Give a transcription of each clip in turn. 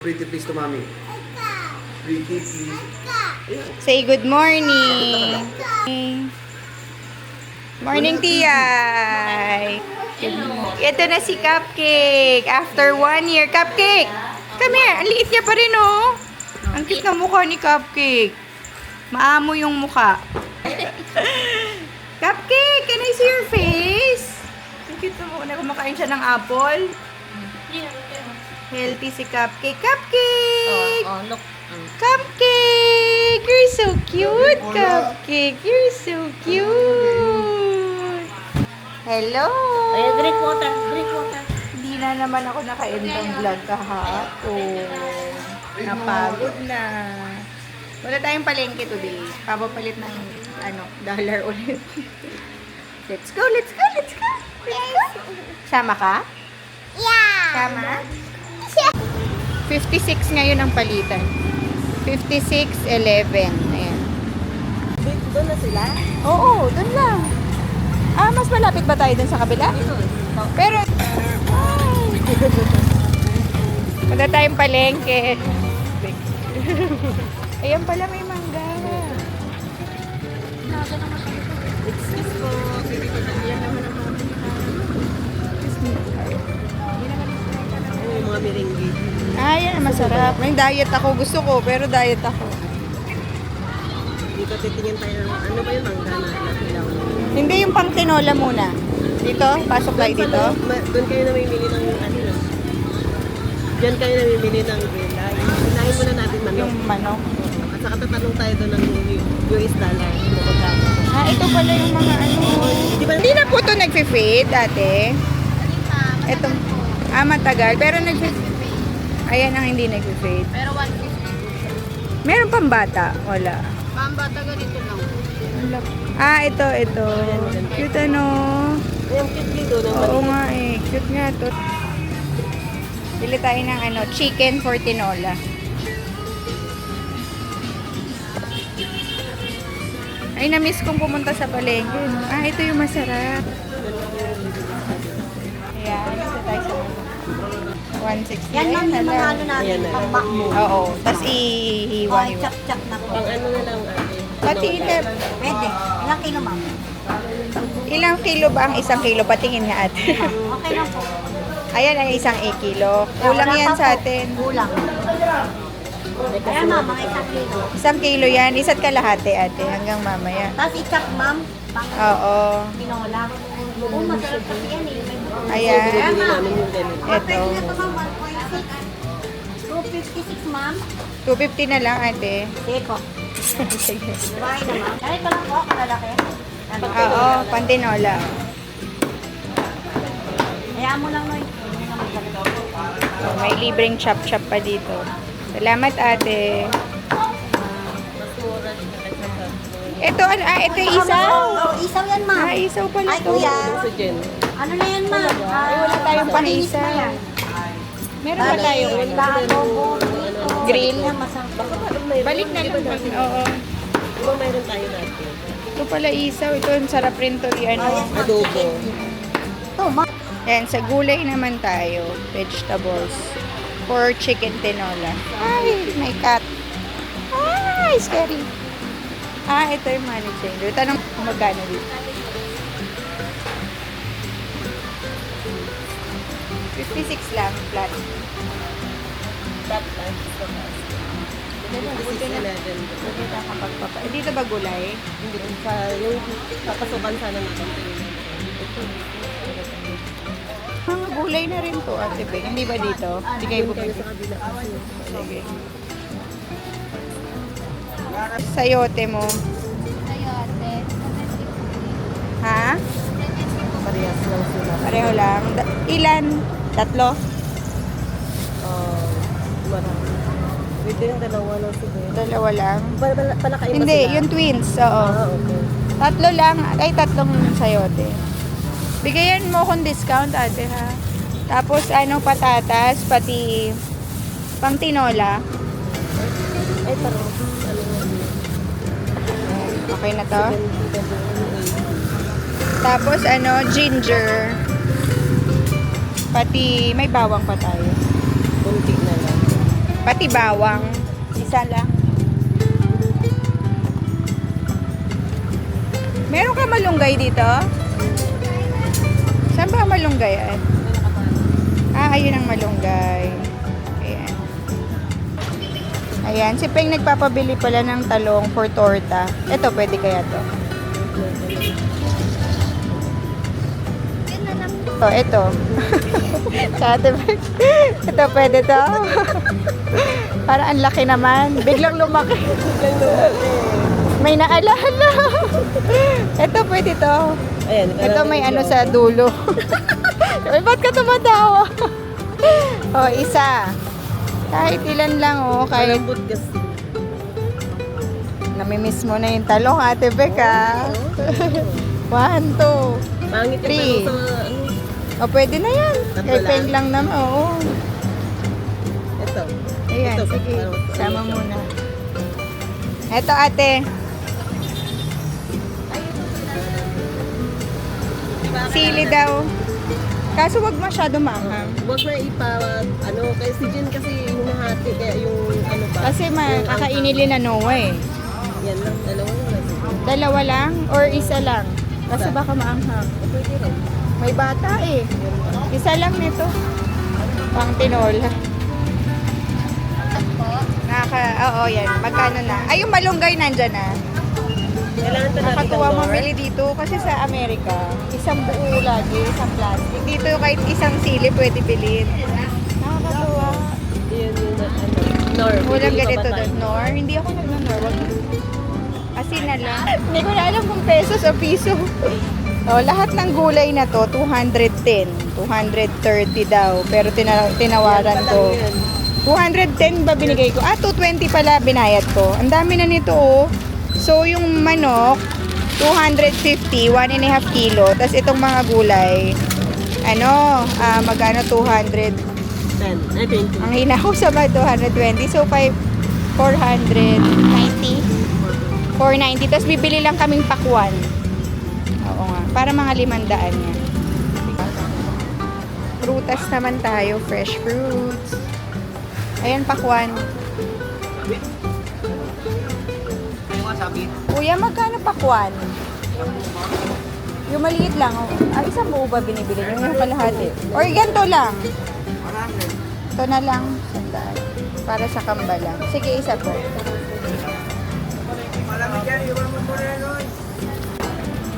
Pretty please to mommy. Pretty please. Say good morning. Morning, Tiyay. Ito na si Cupcake. After 1 year. Cupcake! Come here. Ang liit niya pa rin, oh. Ang cute na mukha ni Cupcake. Maamo yung mukha. Cupcake, can I see your face? Ang cute na mukha. Kumakain siya ng apple. Healthy si Cupcake. Cupcake! Oh, look. Cupcake! You're so cute, Cupcake. You're so cute. Hello! Ay, drink water. Drink water. Hindi na naman ako naka-end ng vlog kahapon. Napagod na. Wala tayong palengke today. Papapalit ng dollar ulit. Let's go, let's go, let's go. Let's go. Sama ka? Yeah! Sama? 56 ngayon ang palitan. 56.11. Ayan. Doon na sila? Oo, dun lang. Mas malapit ba tayo dun sa kabila? Pero, wala tayong palengke. Ayan pala, may mangga. Excuse po. Yan naman ang mga mga merengue. Yan, masarap. May diet ako. Gusto ko, pero diet ako. Dito titingin tayo ng ano ba yung mangga na ilaw? Hindi yung pang tinola muna. Dito, pasok tayo dito. Doon kayo namimili ng ano. Diyan kayo namimili ng gulay. Unahin muna natin manok. Yung manok. At saka tatanong tayo doon ng US dollar. Ito pala yung mga ano. Hindi na po ito nag-fade dati. Ito. Matagal. Pero nag-fade. Ayan ang hindi nag-fade. Pero 150. Meron pang bata? Wala. Pambata ganito lang. Ito. Cute ano. Yung cute dito ng Oo nga eh. Cute nga to. Bili tayo ng chicken for tinola. Ay, na-miss kong pumunta sa palengke. No? Ito yung masarap. Ayan, ito tayo sa 160. Yan ma'am, yung mga Ayan. natin, Ayan na. pang mo. Oo. Tapos ihiwa-hiwa. Chak-chak na po. Pang ano na lang ate. Pati Pwede. Ilang kilo ma'am? ilang kilo ba ang isang kilo? Patingin nga ate. Okay lang po. Ayan ay isang kilo. Kulang Wala yan pa sa po. atin. Kulang. Kaya ma'am, mga isang kilo. Isang kilo yan. Isa't kalahati ate hanggang mamaya. Tapos i-chak ma'am, pang Oo. pinola. Oo, masarap kasi yan eh. Ayan. Hindi namin yung ganito. Ito. Pwede na ito ma'am, 1.6. 256 ma'am. 250 na lang ate. Seko. Sige. Bahay na ma'am. Ganito lang po, kalalaki. Oo, pantinola. Hayaan mo lang Noy. Oh, may libreng chop-chop pa dito. Salamat ate. Ito, ito isaw. Oo, isaw yan ma'am. Isaw pala Ay to. kuya. So, Jen. Ano na yan ma'am? wala tayong malinis pang-isaw. na yan. Meron ba tayong Adobo. grill? Yan masarap. Balik na lang. Oo. Diba mayroon tayo natin? Ito pala isaw. Ito, ang sarap rin to. Adobo. Ito ma'am. Yan, sa gulay naman tayo. Vegetables. For chicken tinola. Ay, may cat. Ay, scary. Ito yung money changer. Tanong kung magkano dito. 56 lang, flat. Buti na natin. Dito ba gulay? Hindi. Sa yung papasukan sana natin. Mga gulay na rin to, Ate Beng. Hindi ba dito? Hindi kayo Doon kayo bumili. sa kabila kasi. Sige. Sayote mo. Ha? Parehas lang sila. Pareho lang. Ilan? Tatlo? Marami. Pwede yung dalawa lang siguro. Dalawa lang? Palakain ba Hindi, sila? yung twins. Oo. Okay. Tatlo lang. Ay, tatlong sayote. Bigayan mo akong discount, ate, ha? Tapos, patatas, pati pang tinola. Ay, parang ano nga. Okay na to? Tapos, ginger. Pati may bawang pa tayo. Kunti na lang. Pati bawang. Isa lang. Meron ka malunggay dito? Saan ba ang malunggay? Ayun ang malunggay. Ayan. Ayan, si Peng nagpapabili pala ng talong for torta. Ito, pwede kaya to? Ito. Sa ate Peng. Ito, pwede to? Para ang laki naman. Biglang lumaki. May naalala. Ito, pwede to. Ayan, Ito may ano sa dulo. Ay, ba't ka tumatawa? Isa. Kahit ilan lang, kahit Malambot kasi. namimiss mo na yung talong, Ate Becca. 1, 2, Pangit yung 3. tanong sa Pwede na yan. Tatlo Kay lang? Peng lang naman, Ito. Ayan, Ito, sige. parang- Sama muna. Ito, ate. Sili daw. Kaso wag masyado maanghang. Huwag na kay si Jen kasi yung nahati, kaya yung ano ba? Kasi makakainili na Noah eh. Yan lang, dalawa lang. Dalawa lang or isa lang? Kasi baka maanghang. Pwede rin. May bata eh. Isa lang nito. Pang tinola. Oo, yan. Magkano na? Ay, yung malunggay nandyan na. Kailangan ta natin Nakatuwa ng mamili dito kasi sa Amerika, isang buo lagi, isang plastic. Dito kahit isang sili pwede bilhin. Nakakatuwa. Yun yung Nor. Walang Bibili pa ganito ba tayo? doon, Nor. Hindi ako nag-Nor. Wag na. Asin na lang. Hindi ko na alam kung pesos o piso. Lahat ng gulay na to, 210. 230 daw. Pero tinawaran ko. 210 ba binigay ko? 220 pala binayad ko. Ang dami na nito, So, yung manok, 250, 1.5 kilo. Tapos itong mga gulay, magkano 200. 20. Ang hina ko sa 220. So, 490. 490. Tapos bibili lang kaming pakwan. Oo nga. Para mga 500 yan. Prutas naman tayo. Fresh fruits. Ayan, pakwan. Kuya, magkano pakwan? Yung maliit lang. Isang buo ba binibili nyo? Yung kalahati. Or ganito lang. Ito na lang. Sandaan. Para sa kamba lang. Sige, isa po.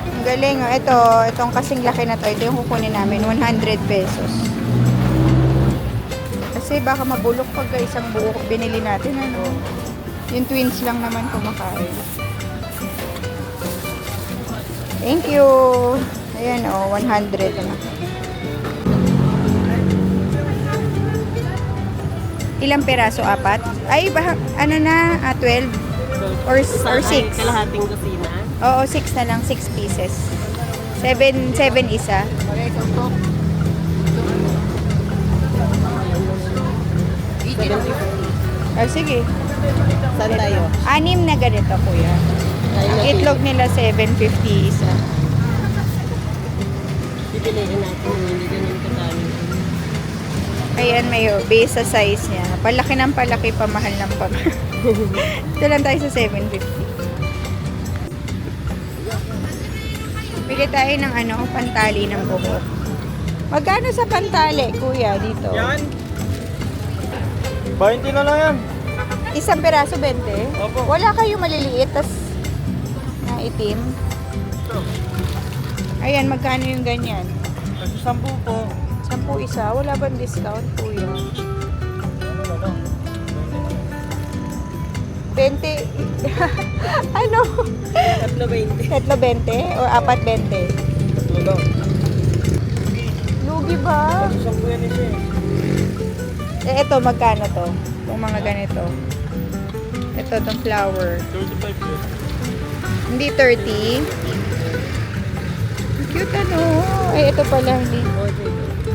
Ang galing. Itong kasing laki na to. Ito yung kukunin namin. 100 pesos. Kasi baka mabulok pag isang buo binili natin. Yung twins lang naman kumakain. Thank you. Ayan 100 na. Ilang peraso? 4? Ay, 12? Or 6? Kalahating kusina. Oo, 6 na lang. 6 pieces. 7 isa. Sige. Saan tayo? 6 na ganito, kuya. Ang itlog nila 750 isa. Pipiliin natin yung hindi ganun kadami. Ayan, may base sa size niya. Palaki ng palaki, pamahal ng pamahal. Ito lang tayo sa 750. Bili tayo ng pantali ng buhok. Magkano sa pantali, kuya, dito? Yan. 20 na lang yan. Isang peraso, 20? Opo. Wala kayo maliliit, tas na itim? Ayan, magkano yung ganyan? 10 po. 10 isa? Wala bang discount, kuya? 20? Ano? 3.20. 3.20? Or 4.20? Ito. Lugi ba? 10 yan isa Ito, magkano to? Itong mga ganito. Ito, itong flower. 35 yun. Hindi 30. Cute ito pala hindi.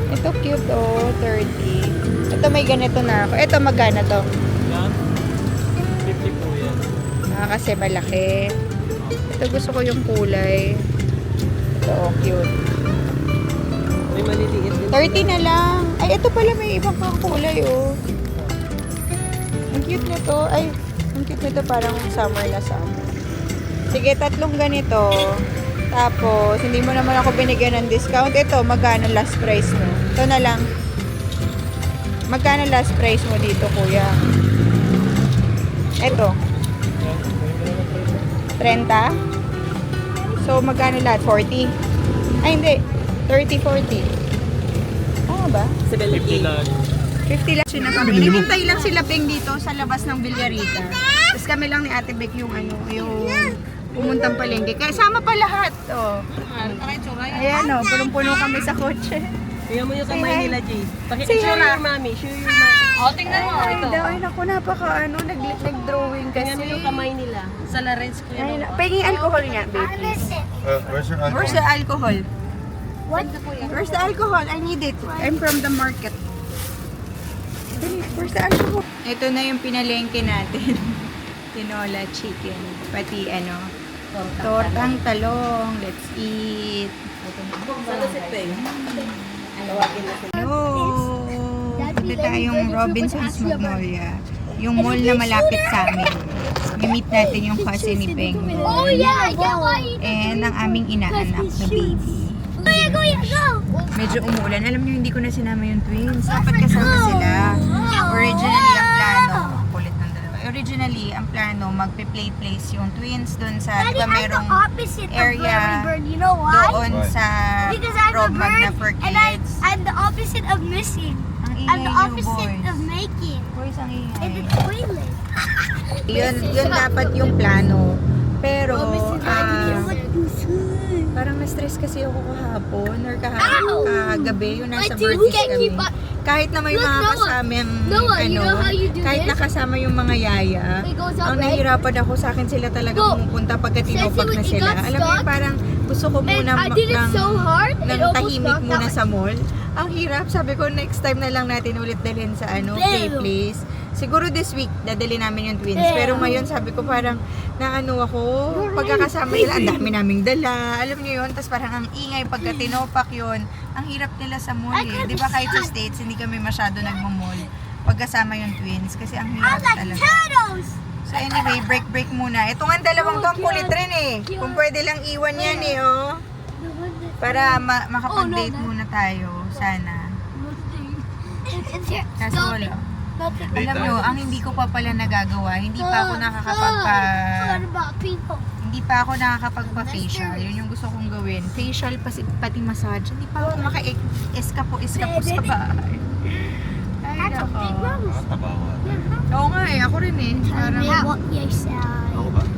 Ito cute 30. Ito may ganito na ako. Ito magkano to? Yan. 50 po yan. Kasi malaki. Ito gusto ko yung kulay. Ito cute. May maliliit din. 30 na lang. Ay, ito pala may ibang kulay cute nito. Ay, ang cute nito parang summer na summer. Sige, 3 ganito. Tapos, hindi mo naman ako binigyan ng discount. Ito, magkano last price mo? Ito na lang. Magkano last price mo dito, kuya? Ito. 30? So, magkano lahat? 40? Ay, hindi. 30, 40. Tama ba? 50 lang. 50 lang siya na kami. Naghintay lang sila Peng dito sa labas ng Villarica. Tapos kami lang ni Ate Beck yung pumuntang palengke. Kaya sama pa lahat. Oh. Ayan o, punong-puno kami sa kotse. Tingnan mo yung Say kamay hi. nila, Jay. Say Show hi. your mommy. Show your mommy. Tingnan mo. Ay, ay naku, nag-drawing kasi. Tingnan mo yung kamay nila. Sa Larens ko Ay, yun. penging alcohol niya, babe, please. Where's your Where's the alcohol? What? Where's the alcohol? I need it. I'm from the market. Dali, where's the alcohol? Ito na yung pinalengke natin. Tinola chicken. Pati tortang talong. Let's eat. Sana si Peng. Hello! Ito tayong Robinson's Magnolia. Yung mall na malapit sa amin. I-meet natin yung cousin ni Peng. Oh yeah, yeah. And ang aming inaanak na baby. Go. Medyo umulan. Alam niyo, hindi ko na sinama yung twins. Dapat kasama sila. Originally, ang plano, kulit ng dalawa. Originally, ang plano, magpe-play place yung twins doon sa, di Daddy, ba I'm the merong opposite area of Bird. You know why? doon sa Because I'm a Rob Magna bird for and kids. I'm the opposite of missing. Ang I'm ingay the niyo, opposite boys. of making. Boys, ang In ingay. the toilet. Yun dapat yung plano. Pero, What parang na-stress kasi ako kahapon or Ow! kagabi, yung nasa My teeth birthdays can't kami. keep up. Kahit na may Look, mga Noah. kasamang, Noah, you know how you do kahit this? nakasama yung mga yaya, It goes up, ang right? nahihirapan ako sa akin sila talaga Go. pumupunta pagka Ceci, tinopak na when you sila. got Alam mo yung stuck, parang gusto ko And muna I did it so hard, it ng almost tahimik knocked muna out. sa mall. Ang hirap, sabi ko next time na lang natin ulit dalhin sa play Pero- place. Siguro this week, dadali namin yung twins. Pero- Pero ngayon, sabi ko parang, ako, pagkakasama nila, ang dami naming dala. Alam niyo yun, tapos parang ang ingay pagka tinopak yun. Ang hirap nila sa mall eh. Di ba kahit sa States, hindi kami masyado nagmamall pagkasama yung twins. Kasi ang I hirap like talaga. turtles. So anyway, break muna. Ito nga dalawang to, ang kulit rin eh. Kung pwede lang iwan yan eh, oh. Para makapag-date Oh, no, muna tayo, sana. It's here. Kaso Stop wala. it. Nothing. Alam nyo, ang hindi ko pa pala nagagawa, hindi pa ako What about people? hindi pa ako nakakapagpa-facial. Yun yung gusto kong gawin. Facial, pati massage. Hindi pa ako maka-eskapos sa bahay. Ay, That's a nako. big rose. Oo nga eh, ako rin eh. Parang, Yeah, what you say.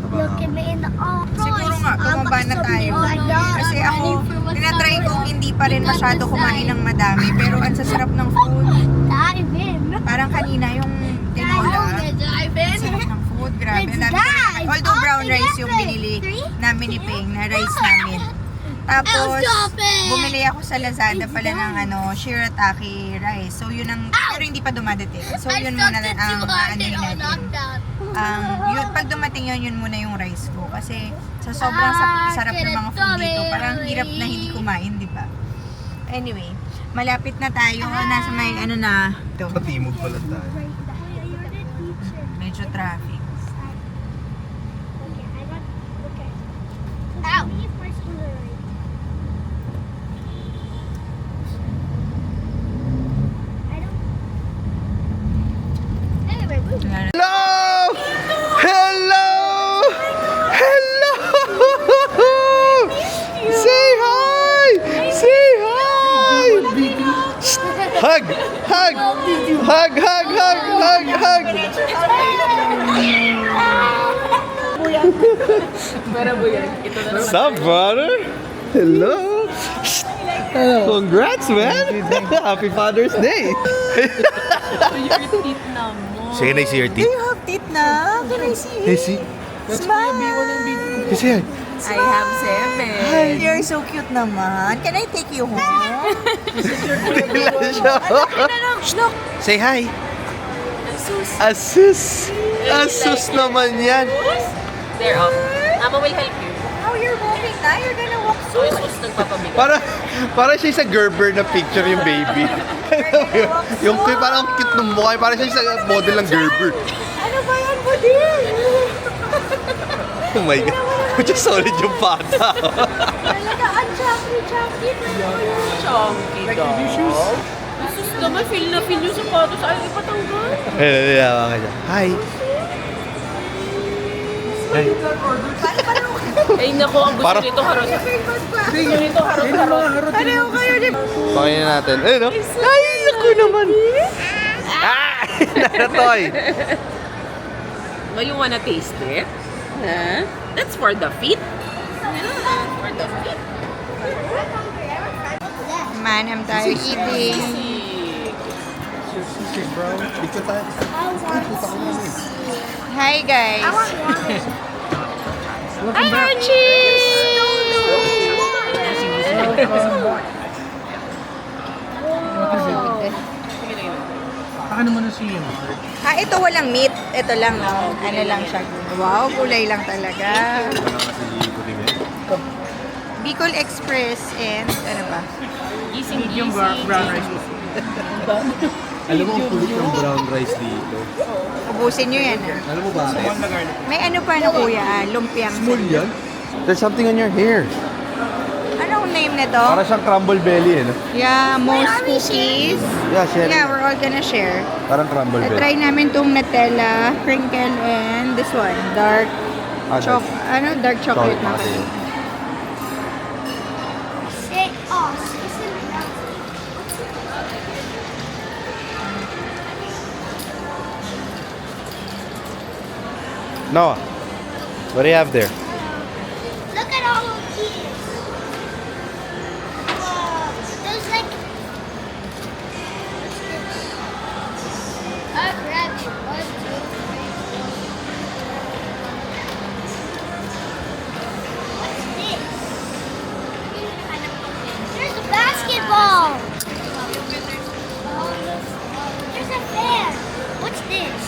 Look at me in the eye. siguro nga, bumaba na tayo. Kasi ako, tinatry kong hindi pa rin masyado kumain ng madami. Pero ang sasarap ng food. Dive in. Parang kanina yung tinola. Dive in. Sarap ng food, grabe. Let's Ang dami dive. although brown Okay, rice yung okay. binili Three. namin ni Peng, na rice namin. Tapos, stop it. bumili ako sa Lazada pala ng shirataki rice. So, yun ang, pero hindi pa dumadating. So, yun muna ang aanuhin natin. Yun, pag dumating yun muna yung rice ko. Kasi, sa sobrang sarap ng mga food dito, parang hirap na hindi kumain, di ba? Anyway, malapit na tayo. Nasa may na. Ito. Patimog pala tayo. Medyo traffic. Ow. Hello! Hello! Hello! Say hi! Say hi! Hug! Hug! Hug! Hug! Hug! Hug! What's up, brother? Hello! Congrats, man! Happy Father's Day! Say nice to your Do you have teeth na? Can I see? Hey, see? Smile! Kasi I have 7. You're so cute naman. Can I take you home? Look! say hi. Asus. Asus naman yan. There, Mama will help you. Oh, you're moving na? You're gonna walk So, soon. isus nagpapabigay. Para siya sa Gerber na picture yung baby. yung parang cute ng mukha. Para siya sa model ng Gerber. I Ako din! Oh my God. Just solid yung bata. Talaga, ang chunky Chunky daw. Sus naman, feel na feel yung sapatos. Ay, ipatanggal. Hi. Hi. Ay, nako, ang gusto Parang- nito harot. Gusto nito harot. Pareho kayo din. Pakainin natin. Ayun, no? Ay, ako naman. Ah! Naratoy. Oh, you wanna taste it? Huh? That's for the feet. For the feet. Manam tayo eating. Hi guys. Hi Archie! Paano mo na siya? Ito walang meat. Ito lang, no? Ano lang siya. Wow, kulay lang talaga. Bicol Express and ano ba? Yung brown rice. Alam mo, ang kulit ng brown rice dito. Ubusin nyo yan, ah. Alam mo bakit? May ano pa na kuya, lumpiang. Small yan? There's something on your hair. Anong name nito? Para siyang crumble belly, eh. No? Yeah, most cookies. Yeah, share. Yeah, we're all gonna share. Parang crumble belly. Try namin tong Nutella, crinkle, and this one, dark dark chocolate na kayo. Say us. Noah, what do you have there? Look at all of these. Wow. There's like. I'll grab it. 1, 2, 3. What's this? There's a basketball. There's a fan. What's this?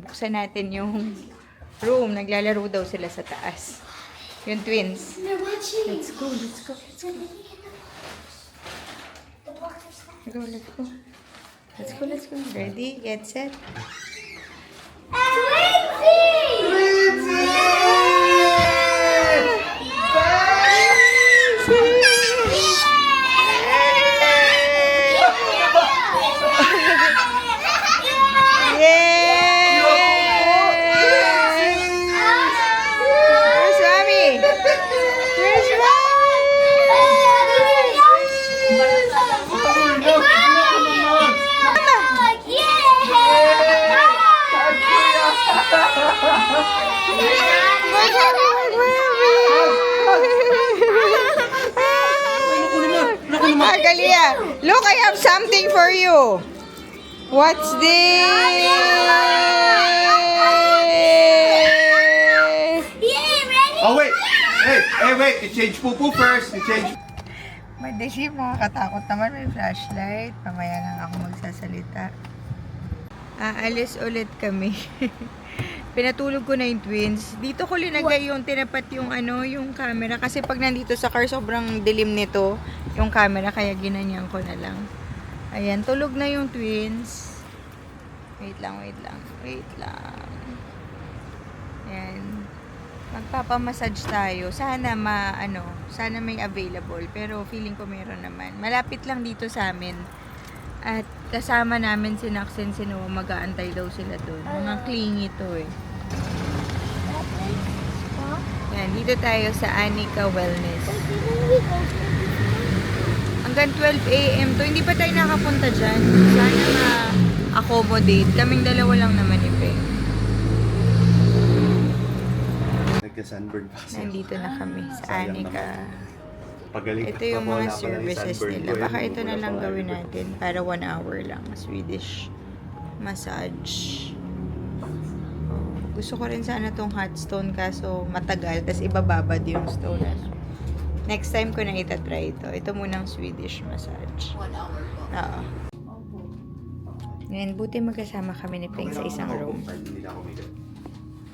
Buksan natin yung room. Naglalaro daw sila sa taas. Yung twins. Let's go, let's go, let's go. Let's go, let's go. Let's go, let's go. Ready, get set. Galia, look, I have something for you. What's this? Oh, wait. Hey, wait. You change poo-poo first. You change... Madisip, makakatakot naman. May flashlight. Mamaya lang ako magsasalita. Aalis ulit kami. Pinatulog ko na yung twins. Dito ko linagay yung tinapat yung yung camera. Kasi pag nandito sa car, sobrang dilim nito yung camera. Kaya ginanyan ko na lang. Ayan, tulog na yung twins. Wait lang. Ayan. Magpapamassage tayo. Sana sana may available. Pero feeling ko meron naman. Malapit lang dito sa amin. At kasama namin si Naxen, si Noah, mag-aantay daw sila doon. Mga clingy to eh. Yan, dito tayo sa Anika Wellness. Hanggang 12 a.m. to. Hindi pa tayo nakapunta dyan. Sana ma-accommodate. Kaming dalawa lang naman ipe. Nagka-sunburn pa kasi. Nandito na kami sa Anika. Pagaling Ito yung pa, wala mga pa lang services sunburn nila. ko, Baka eh. ito na Wala lang pa gawin nga. natin para 1 hour lang. Swedish massage. Gusto ko rin sana tong hot stone kaso matagal. Tapos ibababad yung stone. Ano. Next time ko na itatry ito. Ito munang Swedish massage. 1 hour po. Oo. Ngayon, buti magkasama kami ni Pink sa isang room. Hindi na ako may